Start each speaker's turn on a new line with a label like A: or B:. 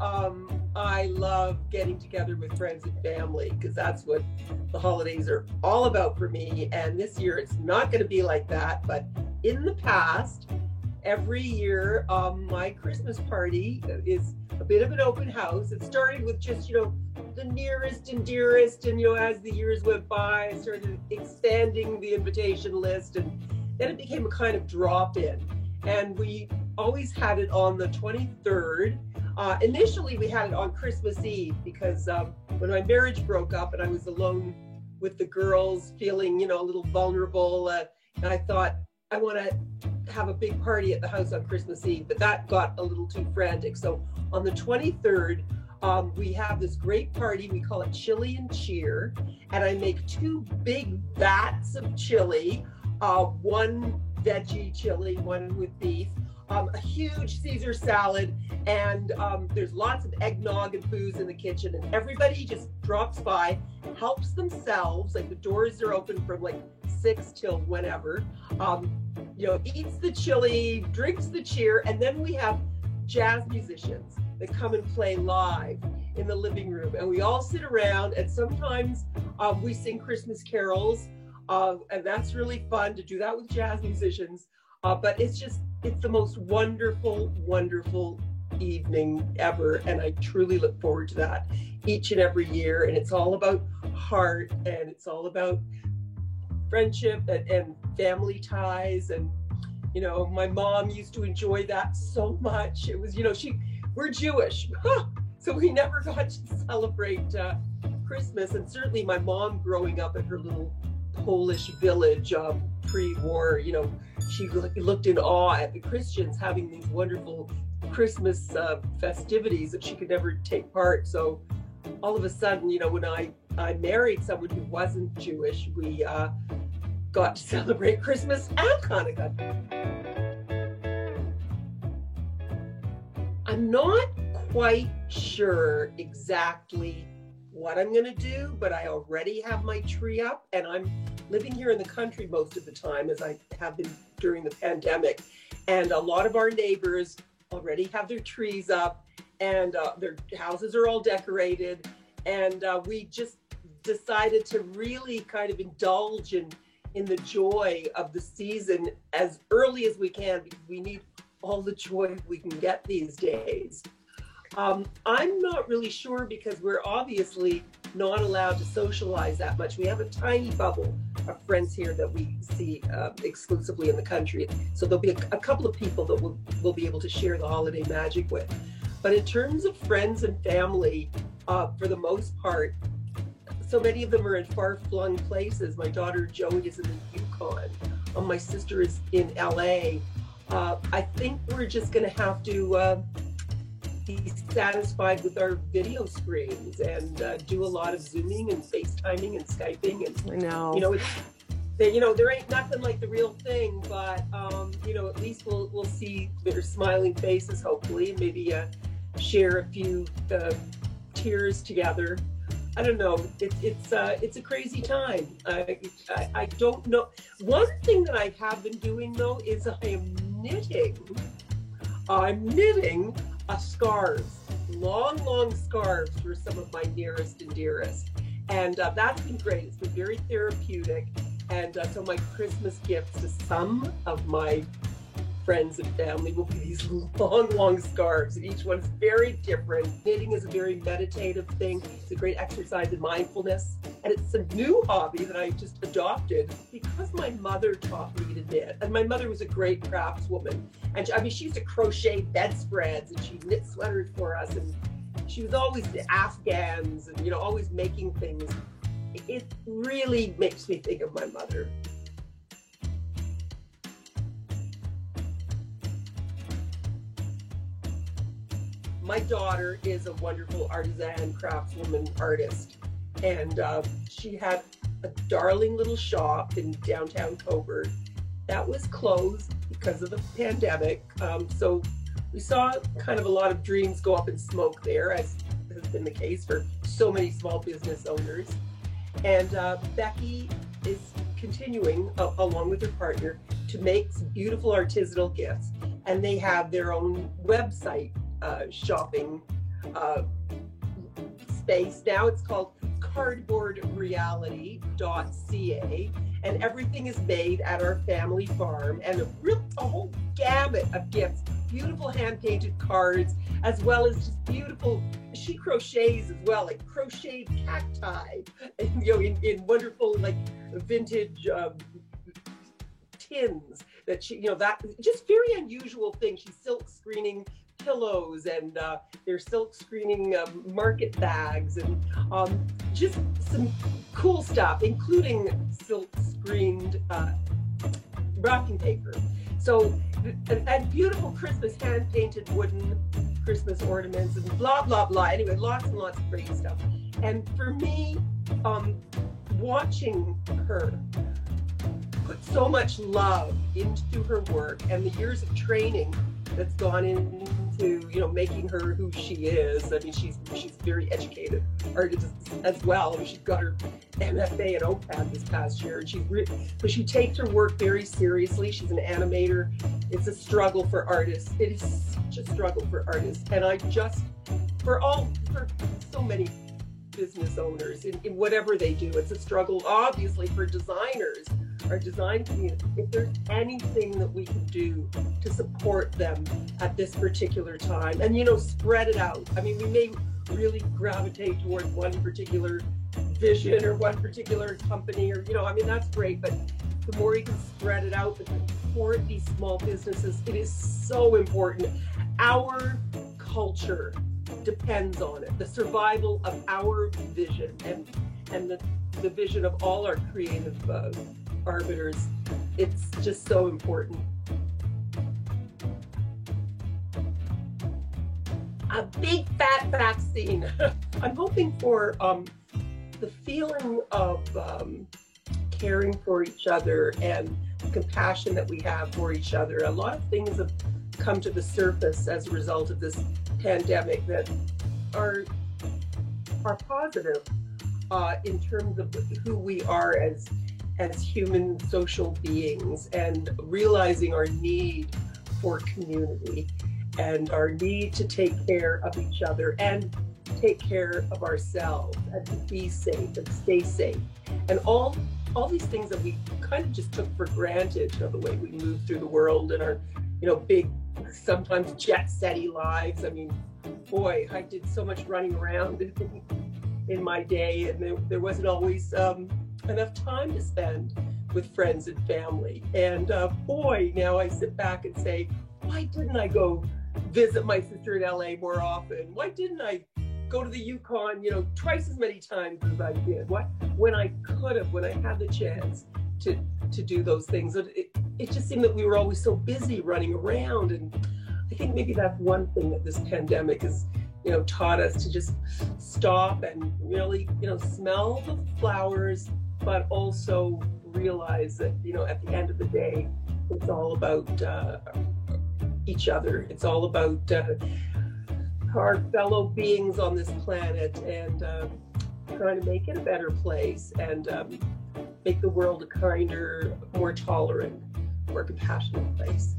A: I love getting together with friends and family because that's what the holidays are all about for me. And this year it's not going to be like that. But in the past, every year, my Christmas party is a bit of an open house. It started with just, the nearest and dearest. And, as the years went by, I started expanding the invitation list. And then it became a kind of drop-in. And we always had it on the 23rd. Initially, we had it on Christmas Eve because when my marriage broke up and I was alone with the girls, feeling, a little vulnerable, and I thought, I want to have a big party at the house on Christmas Eve, but that got a little too frantic. So on the 23rd, we have this great party. We call it Chili and Cheer, and I make 2 big vats of chili, one veggie chili, one with beef, a huge Caesar salad, and there's lots of eggnog and booze in the kitchen, and everybody just drops by, helps themselves, like the doors are open from like 6 till whenever, eats the chili, drinks the cheer, and then we have jazz musicians that come and play live in the living room, and we all sit around, and sometimes we sing Christmas carols, and that's really fun to do that with jazz musicians, but it's the most wonderful, wonderful evening ever, and I truly look forward to that each and every year. And it's all about heart, and it's all about friendship and family ties. And my mom used to enjoy that so much. It was, we're Jewish, so we never got to celebrate Christmas. And certainly my mom, growing up at her little Polish village pre-war, she looked in awe at the Christians having these wonderful Christmas festivities that she could never take part. So all of a sudden, when I married someone who wasn't Jewish, we got to celebrate Christmas and Hanukkah. I'm not quite sure exactly what I'm going to do, but I already have my tree up, and I'm living here in the country most of the time, as I have been during the pandemic. And a lot of our neighbors already have their trees up, and their houses are all decorated. And we just decided to really kind of indulge in the joy of the season as early as we can, because we need all the joy we can get these days. I'm not really sure, because we're obviously not allowed to socialize that much. We have a tiny bubble of friends here that we see exclusively in the country. So there'll be a couple of people that we'll be able to share the holiday magic with. But in terms of friends and family, for the most part, so many of them are in far-flung places. My daughter Joey is in the Yukon. My sister is in LA. I think we're just going to have to be satisfied with our video screens and do a lot of Zooming and FaceTiming and Skyping. And
B: I know.
A: There ain't nothing like the real thing, but at least we'll see their smiling faces, hopefully, and maybe share a few tears together. I don't know. It's a crazy time. I don't know. One thing that I have been doing though is I am knitting. I'm knitting scarves, long scarves for some of my nearest and dearest, and that's been great. It's been very therapeutic, and so my Christmas gifts to some of my friends and family will be these long scarves, and each one is very different. Knitting is a very meditative thing. It's a great exercise in mindfulness, and it's a new hobby that I just adopted because my mother taught me to knit, and my mother was a great craftswoman, and she used to crochet bedspreads, and she knit sweaters for us, and she was always the Afghans, and always making things. It really makes me think of my mother. My daughter is a wonderful artisan craftswoman artist, and she had a darling little shop in downtown Coburg that was closed because of the pandemic. So we saw kind of a lot of dreams go up in smoke there, as has been the case for so many small business owners. And Becky is continuing, along with her partner, to make some beautiful artisanal gifts, and they have their own website shopping uh, space. Now it's called cardboardreality.ca, and everything is made at our family farm, and a whole gamut of gifts, beautiful hand-painted cards, as well as just beautiful, she crochets as well, like crocheted cacti, and, you know, in wonderful like vintage tins that she, you know, that just very unusual thing. She's silk screening pillows, and they're silk screening market bags, and just some cool stuff, including silk screened wrapping paper. So, and beautiful Christmas hand-painted wooden Christmas ornaments, and blah, blah, blah. Anyway, lots and lots of great stuff. And for me, watching her put so much love into her work, and the years of training that's gone into, you know, making her who she is. I mean, she's very educated artist as well. I mean, she's got her MFA at OPAD this past year, and so she takes her work very seriously. She's an animator. It's a struggle for artists. It is such a struggle for artists, and I just, for so many business owners in whatever they do, it's a struggle. Obviously, for designers, our design community, if there's anything that we can do to support them at this particular time, and, you know, spread it out. I mean, we may really gravitate towards one particular vision or one particular company, or, you know, I mean, that's great, but the more you can spread it out and support these small businesses, it is so important. Our culture depends on it, the survival of our vision, and the vision of all our creative arbiters. It's just so important. A big fat vaccine. I'm hoping for the feeling of caring for each other and compassion that we have for each other. A lot of things have come to the surface as a result of this pandemic that are positive in terms of who we are as human social beings, and realizing our need for community and our need to take care of each other and take care of ourselves, and to be safe and stay safe, and all these things that we kind of just took for granted, you know, the way we move through the world and our, you know, big, sometimes jet-setty lives. I mean, boy, I did so much running around in my day, and there wasn't always enough time to spend with friends and family. And boy, now I sit back and say, why didn't I go visit my sister in LA more often? Why didn't I go to the Yukon, you know, twice as many times as I did? When I could have, when I had the chance to do those things. It just seemed that we were always so busy running around, and I think maybe that's one thing that this pandemic has, you know, taught us, to just stop and really, you know, smell the flowers, but also realize that, you know, at the end of the day, it's all about each other. It's all about our fellow beings on this planet, and trying to make it a better place, and make the world a kinder, more tolerant, more compassionate place.